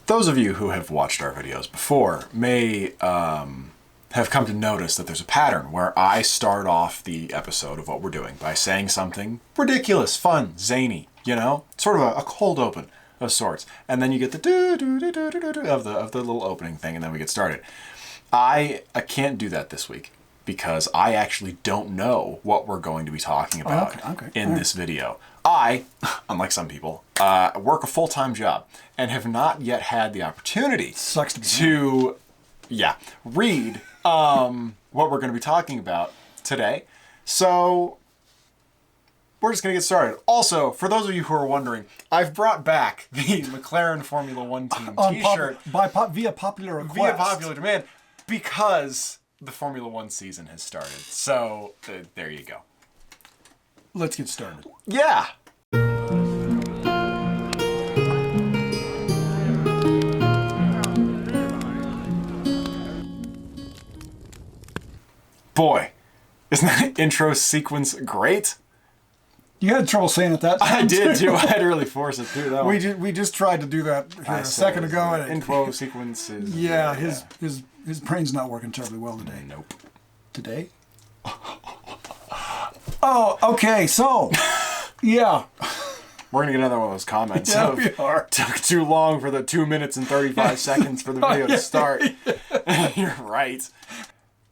Those of you who have watched our videos before may have come to notice that there's a pattern where I start off the episode of what we're doing by saying something ridiculous, fun, zany, you know? Sort of a cold open of sorts. And then you get the do-do-do-do-do-do of the little opening thing, and then we get started. I can't do that this week because I actually don't know what we're going to be talking about in this video. I, unlike some people, work a full-time job and have not yet had the opportunity to read what we're going to be talking about today. So we're just going to get started. Also, for those of you who are wondering, I've brought back the McLaren Formula One team t-shirt via popular request. Via popular demand because the Formula One season has started. So there you go. Let's get started. Yeah. Boy, isn't that intro sequence great? You had trouble saying it that time. I did too. I had to really force it through that one. We just tried to do that here a second ago. And intro sequences. Yeah, his brain's not working terribly well today. Nope. Today? Oh, okay. So, yeah. We're going to get another one of those comments. Yeah, we are. Took too long for the 2 minutes and 35 seconds for the video to start. You're right.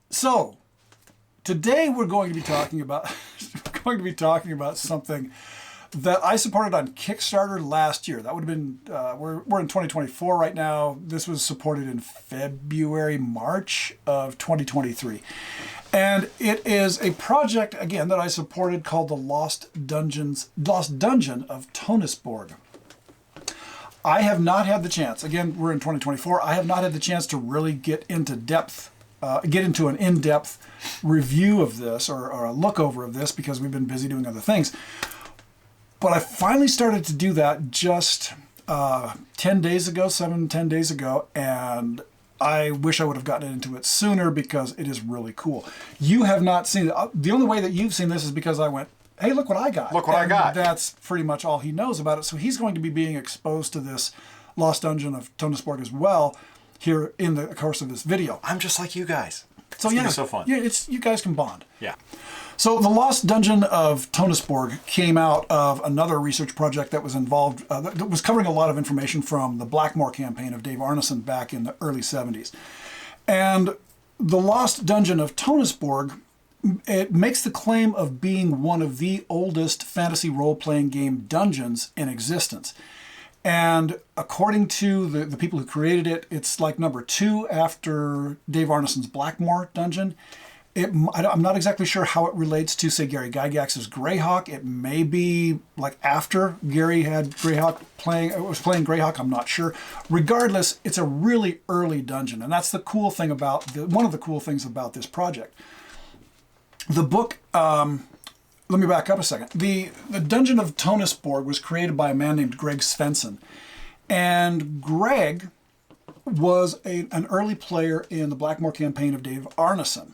So, today we're going to be talking about something that I supported on Kickstarter last year. That would have been we're in 2024 right now. This was supported in February, March of 2023. And it is a project again that I supported called the Lost Dungeon of Tonisborg. I have not had the chance. Again, we're in 2024. I have not had the chance to really get into an in-depth review of this or a look over of this because we've been busy doing other things. But I finally started to do that just 10 days ago, 10 days ago, and I wish I would have gotten into it sooner because it is really cool. You have not seen it. The only way that you've seen this is because I went, hey, look what I got. Look what I got. That's pretty much all he knows about it. So he's going to be being exposed to this Lost Dungeon of Tonisborg as well here in the course of this video. I'm just like you guys. So it's gonna be so fun. Yeah, you guys can bond. Yeah. So the Lost Dungeon of Tonisborg came out of another research project that was involved, that was covering a lot of information from the Blackmore campaign of Dave Arneson back in the early 70s. And the Lost Dungeon of Tonisborg, it makes the claim of being one of the oldest fantasy role-playing game dungeons in existence. And according to the people who created it, it's like number 2 after Dave Arneson's Blackmore dungeon. I'm not exactly sure how it relates to, say, Gary Gygax's Greyhawk. It may be like after Gary had was playing Greyhawk. I'm not sure. Regardless, it's a really early dungeon, and that's the cool thing about one of the cool things about this project. The book. Let me back up a second. The Dungeon of Tonisborg was created by a man named Greg Svensson, and Greg was an early player in the Blackmore campaign of Dave Arneson.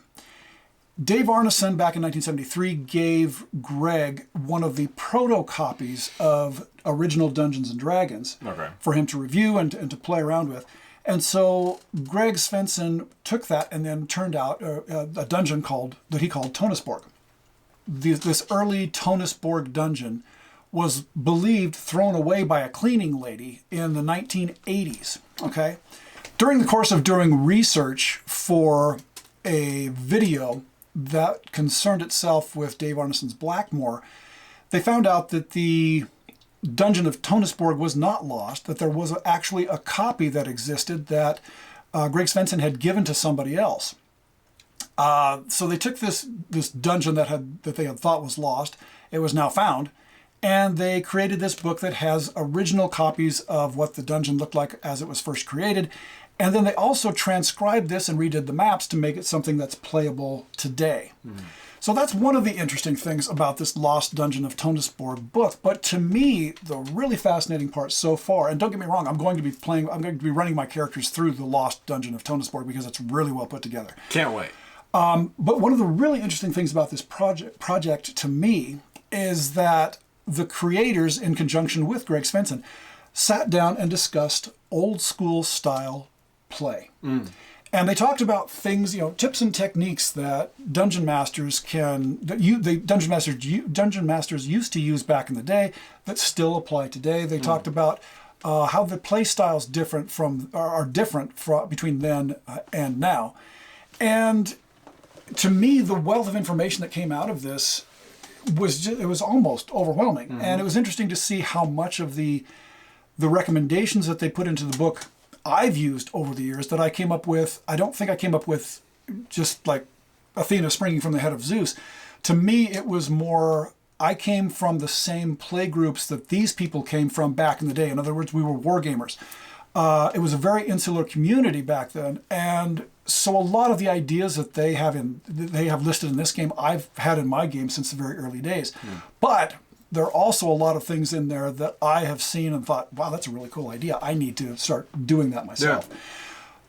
Dave Arneson, back in 1973, gave Greg one of the proto-copies of original Dungeons & Dragons for him to review and to play around with. And so Greg Svensson took that and then turned out a dungeon that he called Tonisborg. This early Tonisborg dungeon was believed thrown away by a cleaning lady in the 1980s. Okay? During the course of doing research for a video that concerned itself with Dave Arneson's Blackmore, they found out that the Dungeon of Tonisborg was not lost, that there was actually a copy that existed that Greg Svensson had given to somebody else. So they took this dungeon that they had thought was lost. It was now found, and they created this book that has original copies of what the dungeon looked like as it was first created. And then they also transcribed this and redid the maps to make it something that's playable today. Mm. So that's one of the interesting things about this Lost Dungeon of Tonisborg book. But to me, the really fascinating part so far, and don't get me wrong, I'm going to be running my characters through the Lost Dungeon of Tonisborg because it's really well put together. Can't wait. But one of the really interesting things about this project to me is that the creators, in conjunction with Greg Svensson, sat down and discussed old school style play. And they talked about things, tips and techniques that dungeon masters dungeon masters used to use back in the day that still apply today. They talked about how the play styles are different between then and now. And to me, the wealth of information that came out of this was almost overwhelming. And it was interesting to see how much of the recommendations that they put into the book I've used over the years that I came up with. I don't think I came up with just like Athena springing from the head of Zeus. To me, it was more, I came from the same play groups that these people came from back in the day. In other words, we were war gamers. It was a very insular community back then. And so a lot of the ideas that they have listed in this game, I've had in my game since the very early days. But there are also a lot of things in there that I have seen and thought, wow, that's a really cool idea. I need to start doing that myself.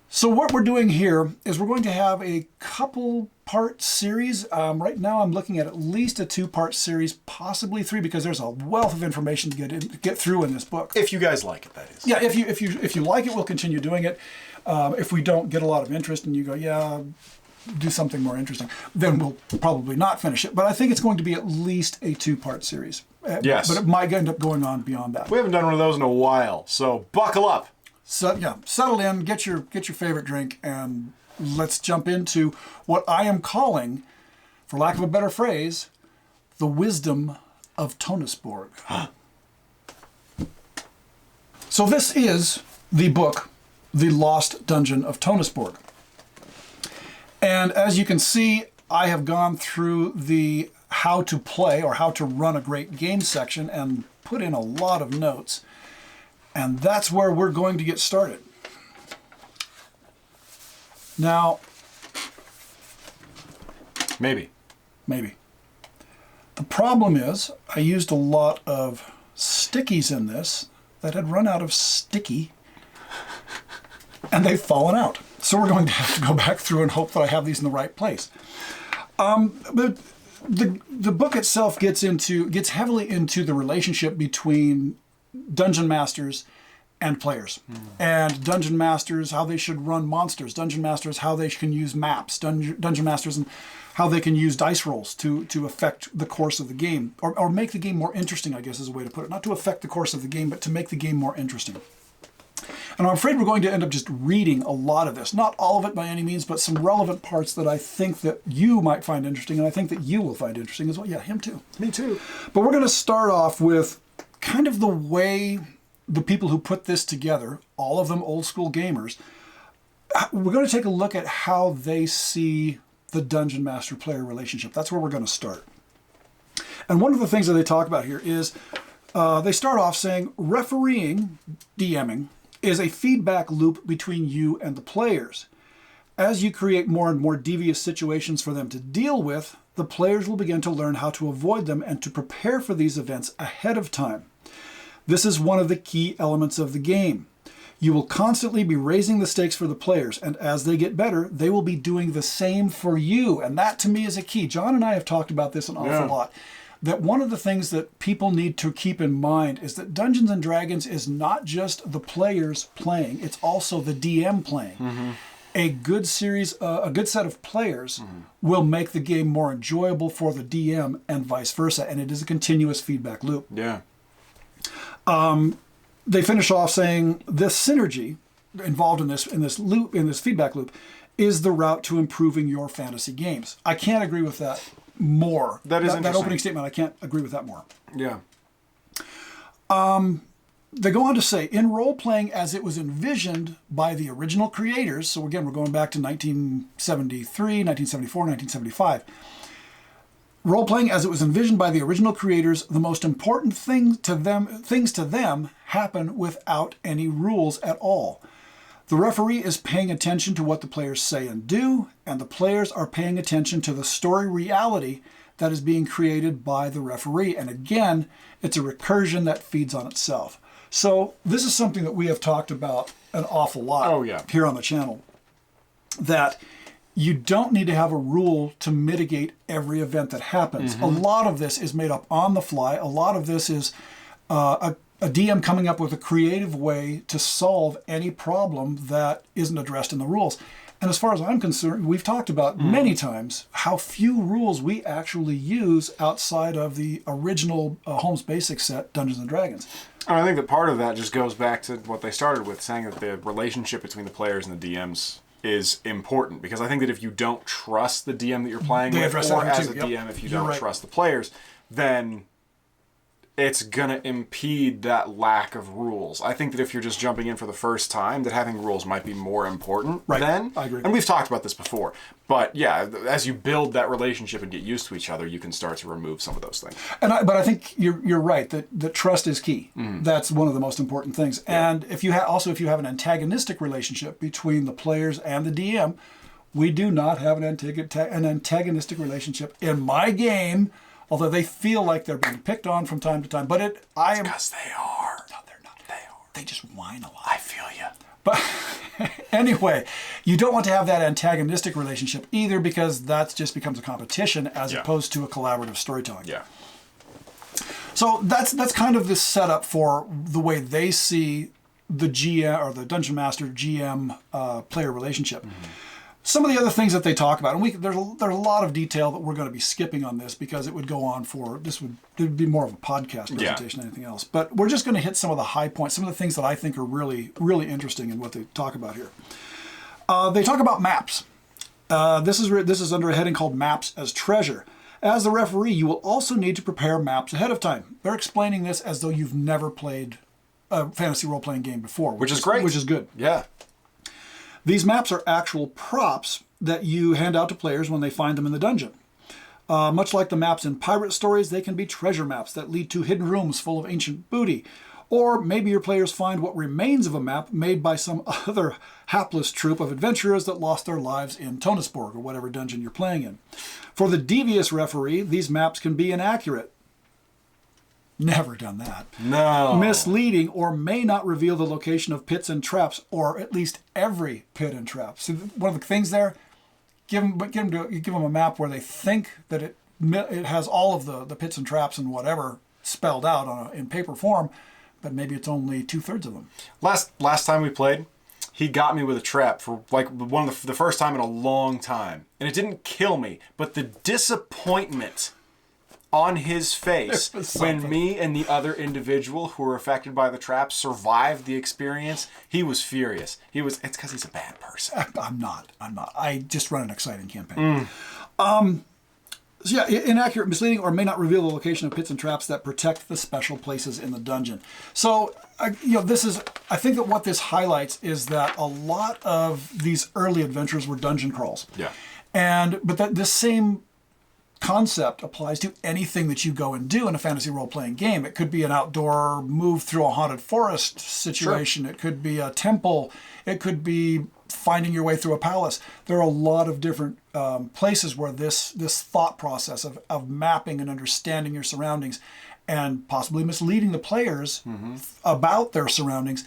So what we're doing here is we're going to have a couple-part series. Right now I'm looking at least a 2-part series, possibly 3, because there's a wealth of information to get through in this book. If you guys like it, that is. Yeah, if you like it, we'll continue doing it. If we don't get a lot of interest and you go, yeah, do something more interesting, then we'll probably not finish it. But I think it's going to be at least a 2-part series. Yes. But it might end up going on beyond that. We haven't done one of those in a while, so buckle up. So yeah, settle in, get your favorite drink, and let's jump into what I am calling, for lack of a better phrase, the wisdom of Tonisborg. So this is the book, The Lost Dungeon of Tonisborg. And as you can see, I have gone through the how to play or how to run a great game section and put in a lot of notes. And that's where we're going to get started. Now, maybe. The problem is I used a lot of stickies in this that had run out of sticky and they've fallen out. So we're going to have to go back through and hope that I have these in the right place. But the book itself gets heavily into the relationship between dungeon masters and players. And dungeon masters, how they should run monsters. Dungeon masters, how they can use maps. Dungeon masters, and how they can use dice rolls to affect the course of the game. Or make the game more interesting, I guess is a way to put it. Not to affect the course of the game, but to make the game more interesting. And I'm afraid we're going to end up just reading a lot of this. Not all of it by any means, but some relevant parts that I think that you might find interesting, and I think that you will find interesting as well. Yeah, him too. Me too. But we're going to start off with kind of the way the people who put this together, all of them old school gamers, we're going to take a look at how they see the dungeon master player relationship. That's where we're going to start. And one of the things that they talk about here is they start off saying refereeing, DMing, is a feedback loop between you and the players. As you create more and more devious situations for them to deal with, the players will begin to learn how to avoid them and to prepare for these events ahead of time. This is one of the key elements of the game. You will constantly be raising the stakes for the players, and as they get better, they will be doing the same for you. And that to me is a key. John and I have talked about this an awful lot. That one of the things that people need to keep in mind is that Dungeons and Dragons is not just the players playing, it's also the DM playing. A good series, a good set of players will make the game more enjoyable for the DM and vice versa, and it is a continuous feedback loop. Yeah. They finish off saying this synergy involved in this feedback loop, is the route to improving your fantasy games. I can't agree with that more. That is that opening statement. I can't agree with that more. Yeah. They go on to say, in role-playing as it was envisioned by the original creators, so again, we're going back to 1973, 1974, 1975. Role-playing as it was envisioned by the original creators, the most important things to them happen without any rules at all. The referee is paying attention to what the players say and do, and the players are paying attention to the story reality that is being created by the referee. And again, it's a recursion that feeds on itself. So this is something that we have talked about an awful lot here on the channel, that you don't need to have a rule to mitigate every event that happens. A lot of this is made up on the fly. A lot of this is a a DM coming up with a creative way to solve any problem that isn't addressed in the rules. And as far as I'm concerned, we've talked about many times how few rules we actually use outside of the original Holmes Basics set, Dungeons & Dragons. And I think that part of that just goes back to what they started with, saying that the relationship between the players and the DMs is important. Because I think that if you don't trust the DM that you're playing with, or as a DM, if you don't trust the players, then it's going to impede that lack of rules. I think that if you're just jumping in for the first time, that having rules might be more important then. I agree. And we've talked about this before. But yeah, as you build that relationship and get used to each other, you can start to remove some of those things. But I think you're right that trust is key. That's one of the most important things. Yeah. And if you have an antagonistic relationship between the players and the DM, we do not have an antagonistic relationship in my game. Although they feel like they're being picked on from time to time. But because they are. No, they're not. They are. They just whine a lot. I feel you. But anyway, you don't want to have that antagonistic relationship either, because that just becomes a competition as opposed to a collaborative storytelling. Yeah. So that's kind of the setup for the way they see the GM or the Dungeon Master GM player relationship. Some of the other things that they talk about, and there's a lot of detail that we're going to be skipping on this because it would go on it would be more of a podcast presentation than anything else. But we're just going to hit some of the high points, some of the things that I think are really, really interesting in what they talk about here. They talk about maps. This is under a heading called Maps as Treasure. As the referee, you will also need to prepare maps ahead of time. They're explaining this as though you've never played a fantasy role-playing game before. Which is great. Which is good. Yeah. These maps are actual props that you hand out to players when they find them in the dungeon. Much like the maps in pirate stories, they can be treasure maps that lead to hidden rooms full of ancient booty. Or maybe your players find what remains of a map made by some other hapless troop of adventurers that lost their lives in Tonisborg, or whatever dungeon you're playing in. For the devious referee, these maps can be inaccurate. Never done that. No. Misleading, or may not reveal the location of pits and traps, or at least every pit and trap. So one of the things there, give them a map where they think that it has all of the pits and traps and whatever spelled out in paper form, but maybe it's only 2/3 of them. Last time we played, he got me with a trap for like the first time in a long time, and it didn't kill me, but the disappointment on his face when me and the other individual who were affected by the trap survived the experience, he was furious. It's because he's a bad person. I'm not. I just run an exciting campaign. So yeah, inaccurate, misleading, or may not reveal the location of pits and traps that protect the special places in the dungeon. So, I think that what this highlights is that a lot of these early adventures were dungeon crawls. Yeah. But that this same concept applies to anything that you go and do in a fantasy role-playing game. It could be an outdoor move through a haunted forest situation. Sure. It could be a temple. It could be finding your way through a palace. There are a lot of different places where this thought process of mapping and understanding your surroundings and possibly misleading the players about their surroundings,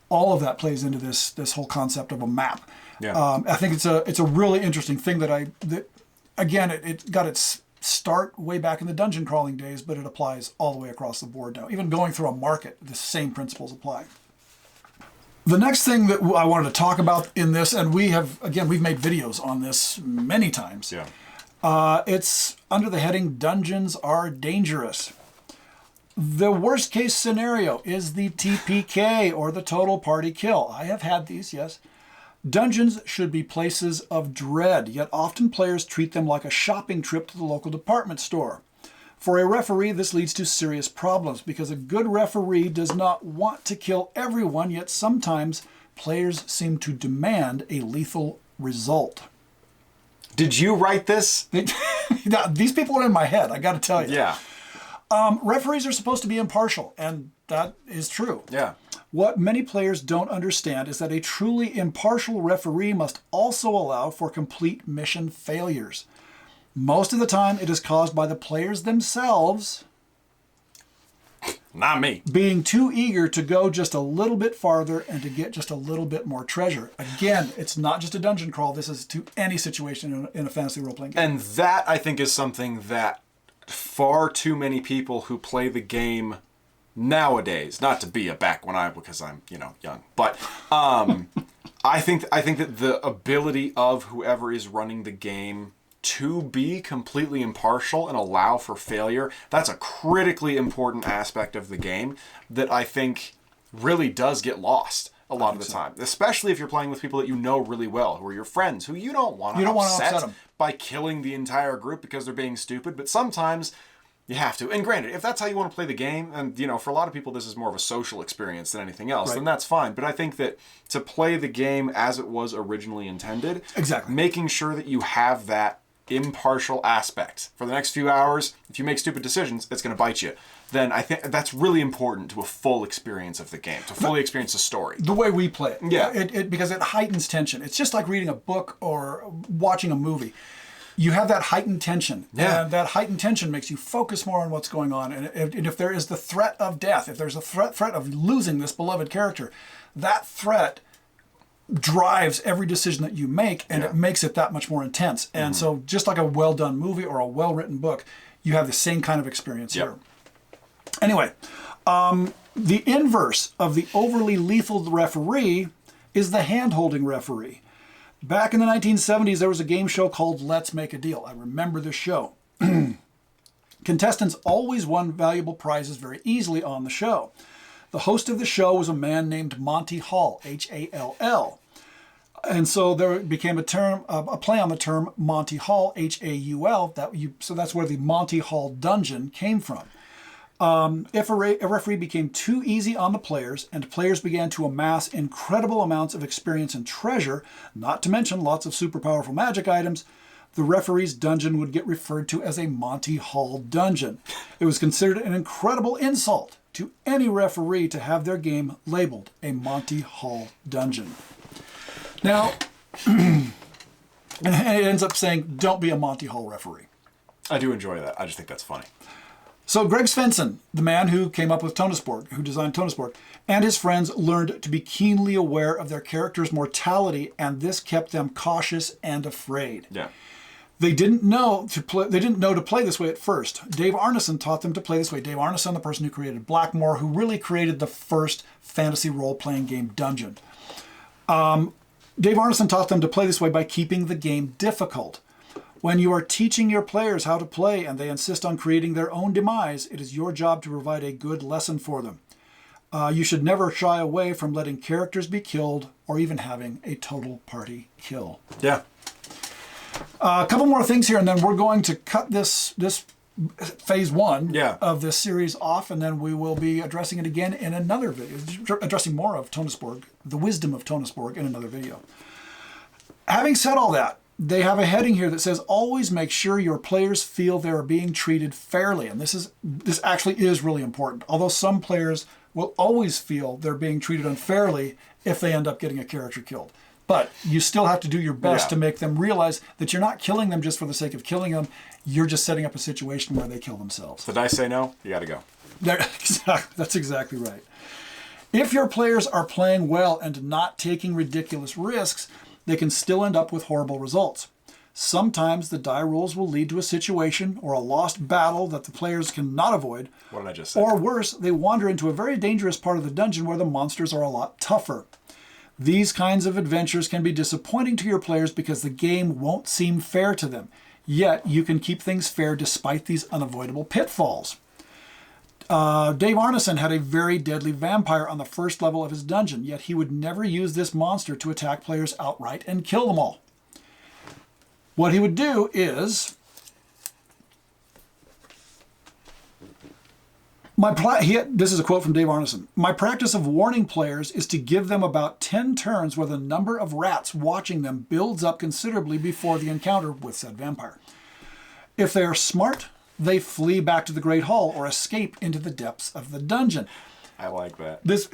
all of that plays into this whole concept of a map. Yeah. I think it's a really interesting thing that again, it got its start way back in the dungeon crawling days, but it applies all the way across the board now. Even going through a market, the same principles apply. The next thing that I wanted to talk about in this, and we've made videos on this many times. Yeah. It's under the heading Dungeons Are Dangerous. The worst case scenario is the TPK, or the total party kill. I have had these, yes. Dungeons should be places of dread, yet often players treat them like a shopping trip to the local department store. For a referee, this leads to serious problems because a good referee does not want to kill everyone, yet sometimes players seem to demand a lethal result. Did you write this? These people are in my head, I got to tell you. Yeah. Referees are supposed to be impartial, and that is true. Yeah. What many players don't understand is that a truly impartial referee must also allow for complete mission failures. Most of the time, it is caused by the players themselves Not me. being too eager to go just a little bit farther and to get just a little bit more treasure. Again, it's not just a dungeon crawl. This is to any situation in a fantasy role-playing game. And that, I think, is something that far too many people who play the game nowadays, not to be a back when because I'm, young, but I think that the ability of whoever is running the game to be completely impartial and allow for failure, that's a critically important aspect of the game that I think really does get lost a lot of the time, especially if you're playing with people that you know really well, who are your friends, who you don't want to upset them by killing the entire group because they're being stupid. But sometimes you have to. And granted, if that's how you want to play the game, and for a lot of people this is more of a social experience than anything else, then that's fine. But I think that to play the game as it was originally intended, making sure that you have that impartial aspect for the next few hours, if you make stupid decisions, it's going to bite you. Then I think that's really important to a full experience of the game, to fully experience the story. The way we play it. Yeah. Because it heightens tension. It's just like reading a book or watching a movie. You have that heightened tension. Yeah. And that heightened tension makes you focus more on what's going on. And if there is the threat of death, if there's a threat of losing this beloved character, that threat drives every decision that you make, and it makes it that much more intense. And so just like a well-done movie or a well-written book, you have the same kind of experience here. Anyway, the inverse of the overly lethal referee is the hand-holding referee. Back in the 1970s, there was a game show called Let's Make a Deal. I remember this show. Contestants always won valuable prizes very easily on the show. The host of the show was a man named Monty Hall, H-A-L-L. And so there became a play on the term Monty Hall, H-A-U-L. So that's where the Monty Hall Dungeon came from. If a referee became too easy on the players, and players began to amass incredible amounts of experience and treasure, not to mention lots of super powerful magic items, the referee's dungeon would get referred to as a Monty Hall dungeon. It was considered an incredible insult to any referee to have their game labeled a Monty Hall dungeon. Now, and it ends up saying, don't be a Monty Hall referee. I do enjoy that. I just think that's funny. So Greg Svensson, the man who came up with Tonisborg, who designed Tonisborg, and his friends learned to be keenly aware of their character's mortality, and this kept them cautious and afraid. Yeah. They didn't know to play this way at first. Dave Arneson taught them to play this way. Dave Arneson, the person who created Blackmore, who really created the first fantasy role-playing game Dungeon. Dave Arneson taught them to play this way by keeping the game difficult. When you are teaching your players how to play and they insist on creating their own demise, it is your job to provide a good lesson for them. You should never shy away from letting characters be killed or even having a total party kill. Yeah. A couple more things here, and then we're going to cut this phase one of this series off, and then we will be addressing it again in another video, addressing more of Tonisborg, the wisdom of Tonisborg, in another video. Having said all that, they have a heading here that says, always make sure your players feel they are being treated fairly. And this actually is really important. Although some players will always feel they're being treated unfairly if they end up getting a character killed. But you still have to do your best to make them realize that you're not killing them just for the sake of killing them. You're just setting up a situation where they kill themselves. If the dice say no, you got to go. That's exactly right. If your players are playing well and not taking ridiculous risks, they can still end up with horrible results. Sometimes the die rolls will lead to a situation or a lost battle that the players cannot avoid. What did I just say? Or worse, they wander into a very dangerous part of the dungeon where the monsters are a lot tougher. These kinds of adventures can be disappointing to your players because the game won't seem fair to them. Yet, you can keep things fair despite these unavoidable pitfalls. Dave Arneson had a very deadly vampire on the first level of his dungeon, yet he would never use this monster to attack players outright and kill them all. What he would do is... this is a quote from Dave Arneson. My practice of warning players is to give them about 10 turns where the number of rats watching them builds up considerably before the encounter with said vampire. If they are smart, they flee back to the Great Hall or escape into the depths of the dungeon. I like that. This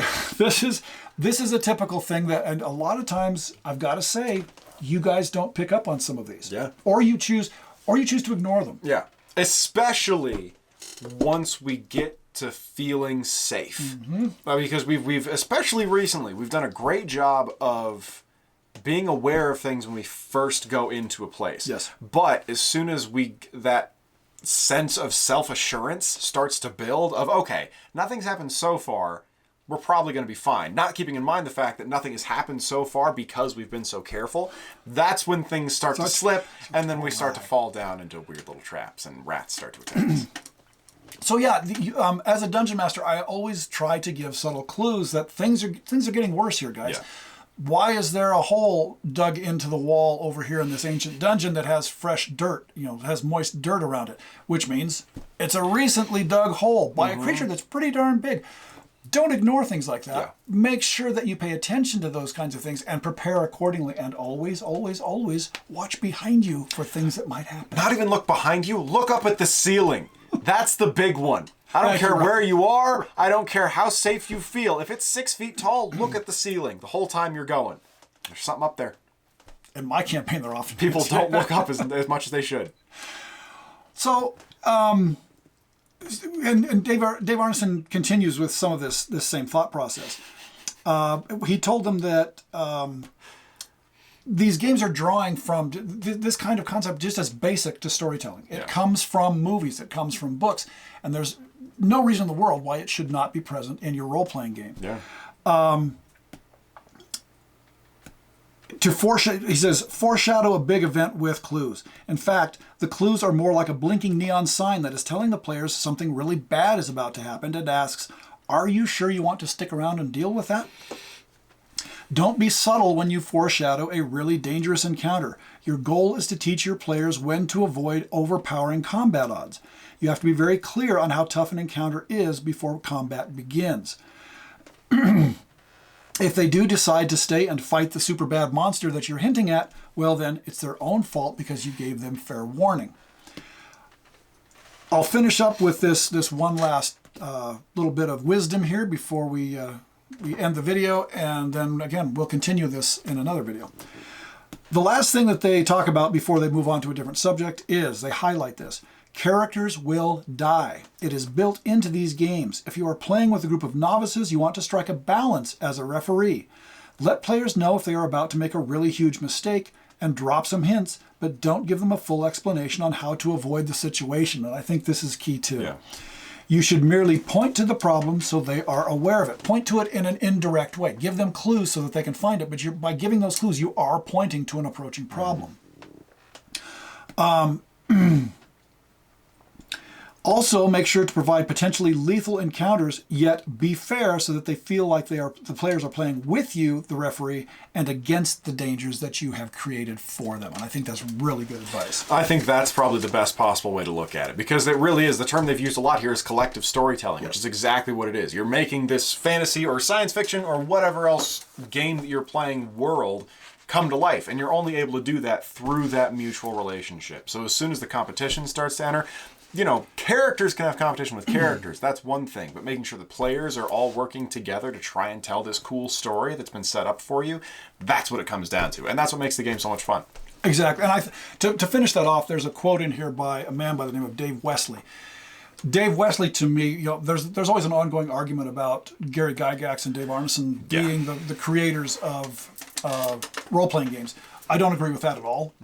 is a typical thing that, and a lot of times, I've got to say, you guys don't pick up on some of these. Yeah. Or you choose to ignore them. Yeah. Especially once we get to feeling safe. Mm-hmm. Because we've especially recently, we've done a great job of being aware of things when we first go into a place. Yes. But as soon as that sense of self-assurance starts to build of, okay, nothing's happened so far, we're probably going to be fine. Not keeping in mind the fact that nothing has happened so far because we've been so careful. That's when things start to slip, and then we start to fall down into weird little traps, and rats start to attack us. So yeah, as a dungeon master, I always try to give subtle clues that things are getting worse here, guys. Yeah. Why is there a hole dug into the wall over here in this ancient dungeon that has fresh dirt, has moist dirt around it, which means it's a recently dug hole by a creature that's pretty darn big. Don't ignore things like that. Yeah. Make sure that you pay attention to those kinds of things and prepare accordingly. And always, always, always watch behind you for things that might happen. Not even look behind you. Look up at the ceiling. That's the big one. I don't care where you are. I don't care how safe you feel. If it's 6 feet tall, look at the ceiling the whole time you're going. There's something up there. In my campaign, they're often People don't look up as much as they should. So, and Dave Arneson continues with some of this same thought process. He told them that these games are drawing from this kind of concept just as basic to storytelling. It comes from movies. It comes from books. And there's no reason in the world why it should not be present in your role-playing game. Yeah. He says, foreshadow a big event with clues. In fact, the clues are more like a blinking neon sign that is telling the players something really bad is about to happen and asks, are you sure you want to stick around and deal with that? Don't be subtle when you foreshadow a really dangerous encounter. Your goal is to teach your players when to avoid overpowering combat odds. You have to be very clear on how tough an encounter is before combat begins. If they do decide to stay and fight the super bad monster that you're hinting at, well then, it's their own fault because you gave them fair warning. I'll finish up with this one last little bit of wisdom here before we end the video, and then again, we'll continue this in another video. The last thing that they talk about before they move on to a different subject is, they highlight this, characters will die. It is built into these games. If you are playing with a group of novices, you want to strike a balance as a referee. Let players know if they are about to make a really huge mistake and drop some hints, but don't give them a full explanation on how to avoid the situation. And I think this is key too. Yeah. You should merely point to the problem so they are aware of it. Point to it in an indirect way. Give them clues so that they can find it, but by giving those clues, you are pointing to an approaching problem. Also, make sure to provide potentially lethal encounters, yet be fair so that they feel like the players are playing with you, the referee, and against the dangers that you have created for them. And I think that's really good advice. I think that's probably the best possible way to look at it, because it really is, the term they've used a lot here is collective storytelling, which is exactly what it is. You're making this fantasy or science fiction or whatever else game that you're playing world come to life, and you're only able to do that through that mutual relationship. So as soon as the competition starts to enter, characters can have competition with characters. That's one thing. But making sure the players are all working together to try and tell this cool story that's been set up for you, that's what it comes down to. And that's what makes the game so much fun. Exactly. And to finish that off, there's a quote in here by a man by the name of Dave Wesley. Dave Wesley, to me, there's always an ongoing argument about Gary Gygax and Dave Arneson being the creators of role-playing games. I don't agree with that at all.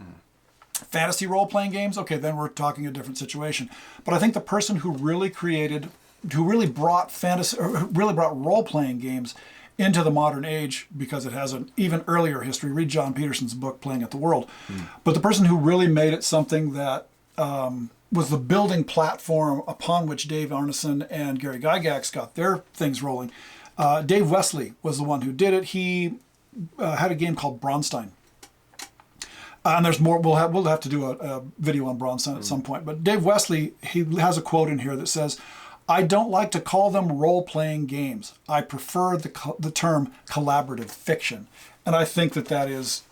Fantasy role-playing games, okay, then we're talking a different situation. But I think the person who really brought role-playing games into the modern age, because it has an even earlier history, read John Peterson's book, Playing at the World. But the person who really made it something that was the building platform upon which Dave Arneson and Gary Gygax got their things rolling, Dave Wesley was the one who did it. He had a game called Bronstein. And there's more. We'll have to do a video on Bronstein at some point. But Dave Wesley, he has a quote in here that says, "I don't like to call them role-playing games. I prefer the term collaborative fiction." And I think that is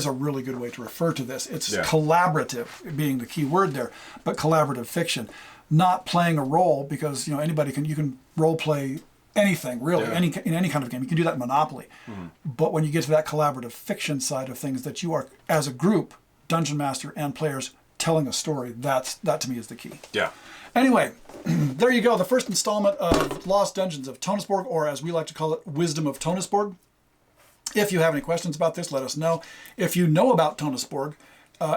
a really good way to refer to this. It's collaborative being the key word there, but collaborative fiction, not playing a role, because anybody can role play anything really, in any kind of game. You can do that in Monopoly. But when you get to that collaborative fiction side of things, that you are, as a group, dungeon master and players, telling a story, that to me is the key. Yeah. Anyway, there you go. The first installment of Lost Dungeons of Tonisborg, or as we like to call it, Wisdom of Tonisborg. If you have any questions about this, let us know. If you know about Tonisborg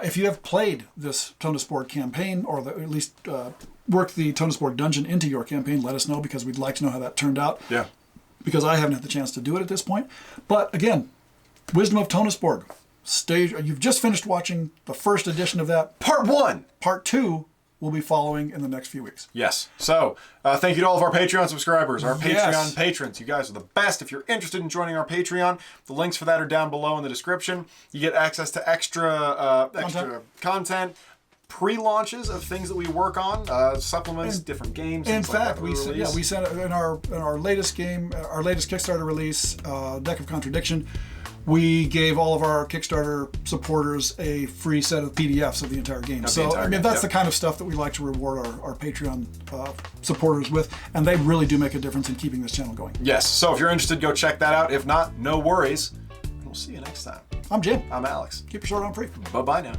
if you have played this Tonisborg campaign, or at least worked the Tonisborg dungeon into your campaign, let us know, because we'd like to know how that turned out. Yeah. Because I haven't had the chance to do it at this point. But again, Wisdom of Tonisborg. You've just finished watching the first edition of that. Part 1. Part 2 will be following in the next few weeks. Yes. So, thank you to all of our Patreon subscribers, our Yes. Patreon patrons. You guys are the best. If you're interested in joining our Patreon, the links for that are down below in the description. You get access to extra content, pre-launches of things that we work on, supplements, different games. In things like fact, that we sent in our latest game, our latest Kickstarter release, Deck of Contradiction. We gave all of our Kickstarter supporters a free set of PDFs of the entire game. That's the kind of stuff that we like to reward our Patreon supporters with, and they really do make a difference in keeping this channel going. Yes, so if you're interested, go check that out. If not, no worries. We'll see you next time. I'm Jim. I'm Alex. Keep your sword on free. Bye-bye now.